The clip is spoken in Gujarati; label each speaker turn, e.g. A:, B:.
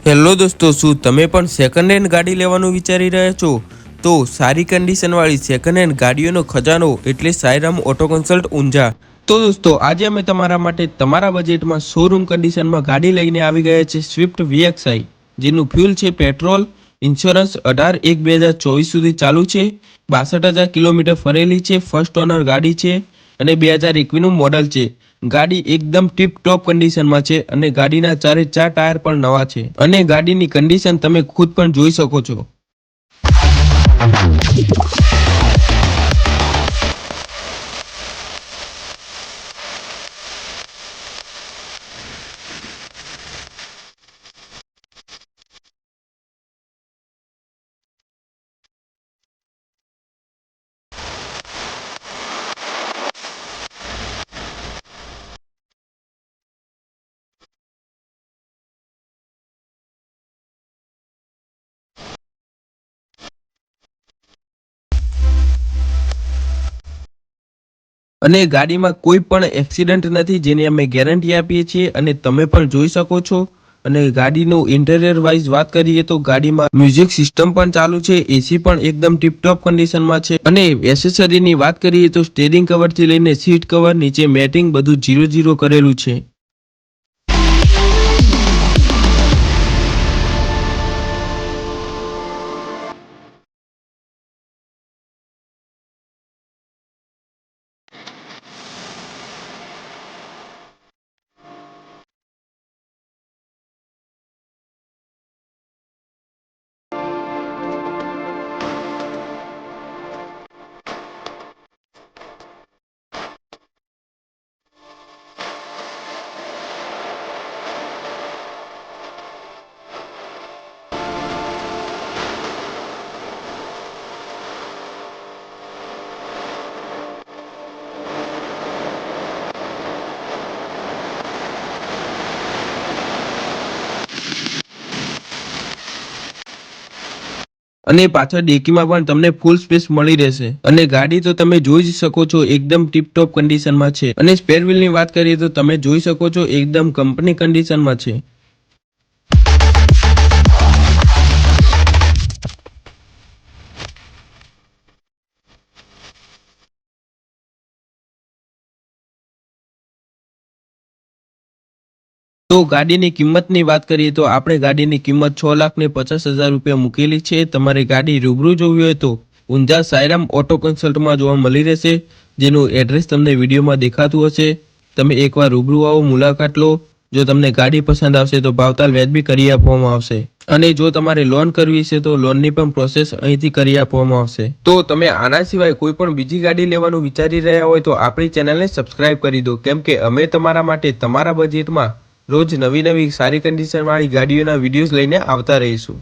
A: હેલો દોસ્તો, શું તમે પણ સેકન્ડ હેન્ડ ગાડી લેવાનું વિચારી રહ્યા છો? તો સારી કન્ડિશનવાળી સેકન્ડ હેન્ડ ગાડીઓનો ખજાનો એટલે સાઈરામ ઓટો કન્સલ્ટ ઊંઝા. તો દોસ્તો, આજે અમે તમારા માટે તમારા બજેટમાં શોરૂમ કન્ડિશનમાં ગાડી લઈને આવી ગયા છે સ્વિફ્ટ VXI, જેનું ફ્યુલ છે પેટ્રોલ. ઇન્સ્યોરન્સ 18/1/2024 સુધી ચાલુ છે. 62,000 કિલોમીટર ફરેલી છે. ફર્સ્ટ ઓનર ગાડી છે અને 2021નું મોડલ છે. ગાડી એકદમ ટીપ ટોપ કન્ડિશનમાં છે અને ગાડીના ચારે ચાર ટાયર પણ નવા છે અને ગાડીની કન્ડિશન તમે ખુદ પણ જોઈ શકો છો. અને ગાડીમાં કોઈ પણ એક્સિડન્ટ નથી, જેની અમે ગેરંટી આપીએ છીએ અને તમે પણ જોઈ શકો છો. અને ગાડીનું ઇન્ટિરિયર વાઇઝ વાત કરીએ તો ગાડીમાં મ્યુઝિક સિસ્ટમ પણ ચાલુ છે. એસી પણ એકદમ ટીપટોપ કન્ડિશનમાં છે. અને એસેસરીની વાત કરીએ તો સ્ટીયરિંગ કવરથી લઈને સીટ કવર, નીચે મેટિંગ બધું 0-0 કરેલું છે. અને પાછળ ડેકીમાં પણ તમને ફૂલ સ્પેસ મળી રહેશે અને ગાડી તો તમે જોઈ જ શકો છો એકદમ ટીપટોપ કન્ડિશનમાં છે. અને સ્પેર વ્હીલની વાત કરીએ તો તમે જોઈ શકો છો એકદમ કંપની કન્ડિશનમાં છે. તો ગાડીની કિંમતની વાત કરીએ તો આપણે ગાડીની કિંમત 6,50,000 રૂપિયા મૂકેલી છે. તમારે ગાડી રૂબરૂ જોવી હોય તો ઊંઝા સાઈરામ ઓટો કન્સલ્ટમાં જોવા મળી રહેશે, જેનું એડ્રેસ તમને વિડીયોમાં દેખાતું હશે. તમે એકવાર રૂબરૂ આવો, મુલાકાત લો. જો તમને ગાડી પસંદ આવશે તો ભાવતાલ વ્યાજબી કરી આપવામાં આવશે. અને જો તમારે લોન કરવી છે તો લોનની પણ પ્રોસેસ અહીંથી કરી આપવામાં આવશે. તો તમે આના સિવાય કોઈ પણ બીજી ગાડી લેવાનું વિચારી રહ્યા હોય તો આપણી ચેનલને સબસ્ક્રાઇબ કરી દો, કેમ કે અમે તમારા માટે તમારા બજેટમાં રોજ નવી સારી કન્ડિશનવાળી ગાડીઓના વિડીયોઝ લઈને આવતા રહીશું.